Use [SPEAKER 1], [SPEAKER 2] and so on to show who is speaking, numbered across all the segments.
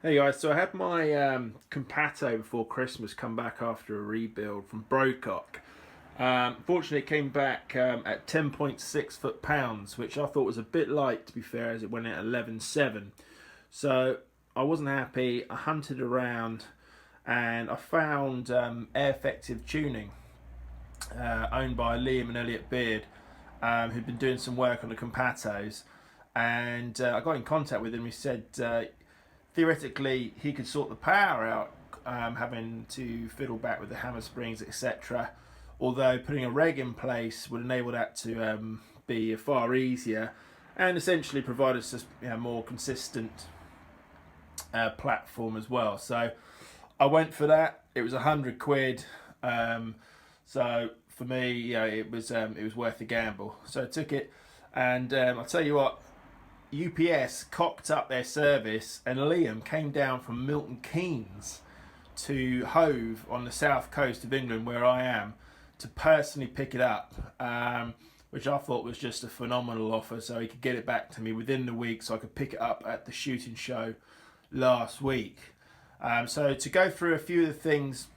[SPEAKER 1] Hey guys, so I had my Compatto before Christmas come back after a rebuild from Brocock. Fortunately, it came back at 10.6 foot pounds, which I thought was a bit light to be fair, as it went at 11.7. So I wasn't happy. I hunted around and I found Airfective Tuning, owned by Liam and Elliot Beard, who'd been doing some work on the Compattos. And I got in contact with him. He said theoretically he could sort the power out, having to fiddle back with the hammer springs, etc. Although putting a reg in place would enable that to be far easier and essentially provide us a more consistent platform as well. So I went for that. It was £100. So for me, it was worth the gamble. So I took it, and I'll tell you what, UPS cocked up their service, and Liam came down from Milton Keynes to Hove on the south coast of England, where I am, to personally pick it up, which I thought was just a phenomenal offer. So he could get it back to me within the week, so I could pick it up at the shooting show last week. So to go through a few of the things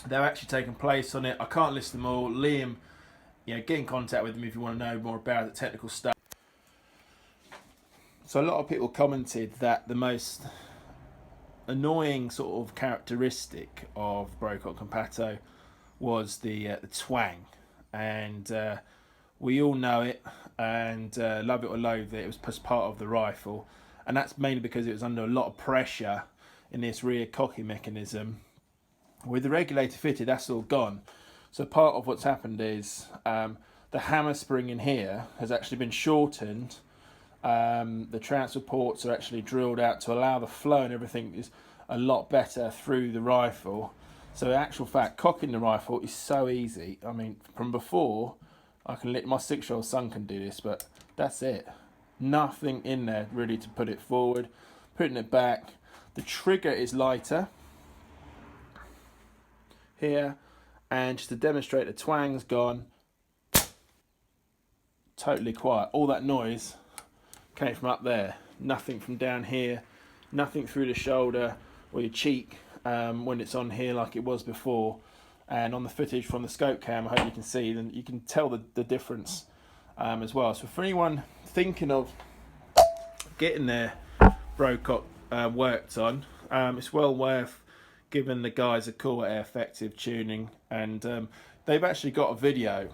[SPEAKER 1] that are actually taking place on it, I can't list them all. Liam, get in contact with him if you want to know more about the technical stuff. So a lot of people commented that the most annoying sort of characteristic of Brocock Compatto was the twang, and we all know it, and love it or loathe it. It was part of the rifle, and that's mainly because it was under a lot of pressure in this rear cocking mechanism. With the regulator fitted, that's all gone. So part of what's happened is the hammer spring in here has actually been shortened. The transfer ports are actually drilled out to allow the flow, and everything is a lot better through the rifle. So in actual fact, cocking the rifle is so easy. I mean, from before, my 6-year-old son can do this, but that's it. Nothing in there really to put it forward. Putting it back, the trigger is lighter here, and just to demonstrate, the twang's gone. Totally quiet. All that noise came from up there. Nothing from down here. Nothing through the shoulder or your cheek when it's on here like it was before. And on the footage from the scope cam, I hope you can see, then you can tell the difference as well. So for anyone thinking of getting their Brocock worked on, it's well worth giving the guys a call at Airfective Tuning, and they've actually got a video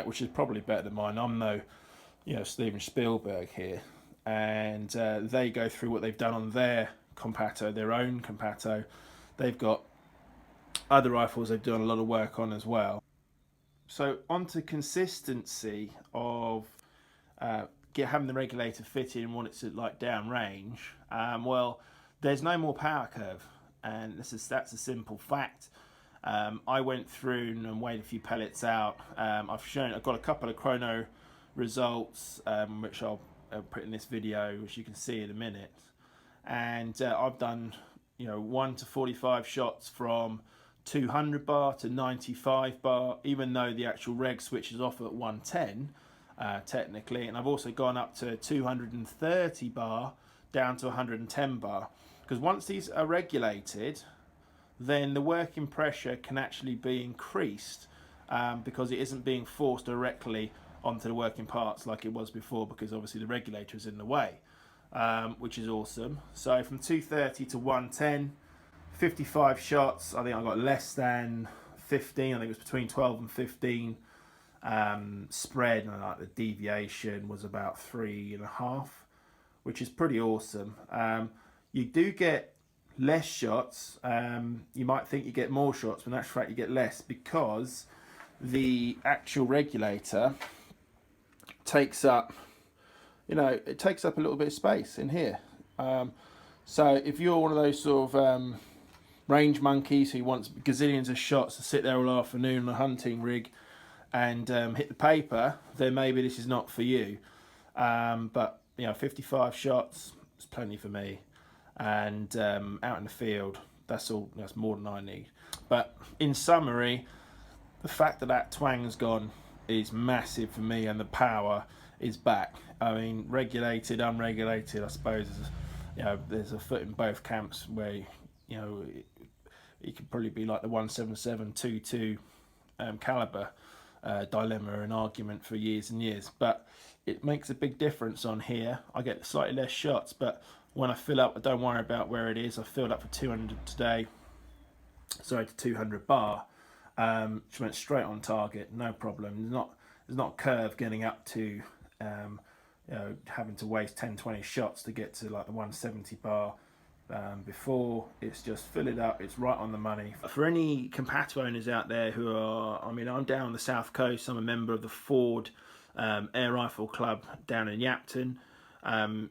[SPEAKER 1] which is probably better than mine. I'm no Steven Spielberg here, and they go through what they've done on their Compatto, their own Compatto. They've got other rifles they've done a lot of work on as well. So onto consistency of having the regulator fitted and what it's like down range. Well, there's no more power curve, and that's a simple fact. I went through and weighed a few pellets out. I've got a couple of chrono results, which I'll put in this video, which you can see in a minute. And I've done 1 to 45 shots from 200 bar to 95 bar, even though the actual reg switches off at 110 technically. And I've also gone up to 230 bar down to 110 bar, because once these are regulated, then the working pressure can actually be increased, because it isn't being forced directly onto the working parts like it was before, because obviously the regulator is in the way, which is awesome. So from 230 to 110, 55 shots. I think I got less than 15. I think it was between 12 and 15 spread, and like the deviation was about 3.5, which is pretty awesome. You do get less shots. You might think you get more shots, but in actual fact you get less, because the actual regulator takes up a little bit of space in here. So if you're one of those sort of range monkeys who wants gazillions of shots to sit there all afternoon on a hunting rig and hit the paper, then maybe this is not for you. But 55 shots is plenty for me, and out in the field, that's more than I need. But in summary, the fact that twang's gone is massive for me, and the power is back. I mean, regulated, unregulated, I suppose is you know, there's a foot in both camps where, you know, it could probably be like the 177-22 caliber dilemma and argument for years and years. But it makes a big difference on here. I get slightly less shots, but when I fill up, I don't worry about where it is. I filled up for 200 today, sorry, to 200 bar, which went straight on target, no problem. There's not a curve getting up to, you know, having to waste 10-20 shots to get to like the 170 bar. Before, it's just fill it up, it's right on the money. For any Compatto owners out there who are, I mean, I'm down on the south coast, I'm a member of the Ford Air Rifle Club down in Yapton.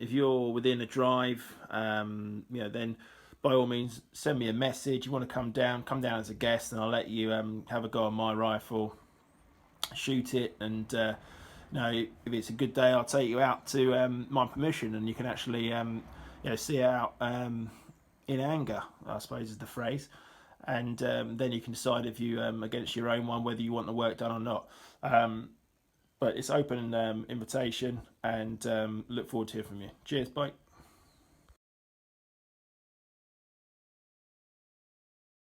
[SPEAKER 1] If you're within a drive, you know, then by all means send me a message. You want to come down as a guest, and I'll let you have a go on my rifle, shoot it, and you know, if it's a good day, I'll take you out to my permission, and you can actually you know, see it out in anger, I suppose is the phrase, and then you can decide if you against your own one whether you want the work done or not. But it's open invitation, and look forward to hearing from you. Cheers, bye.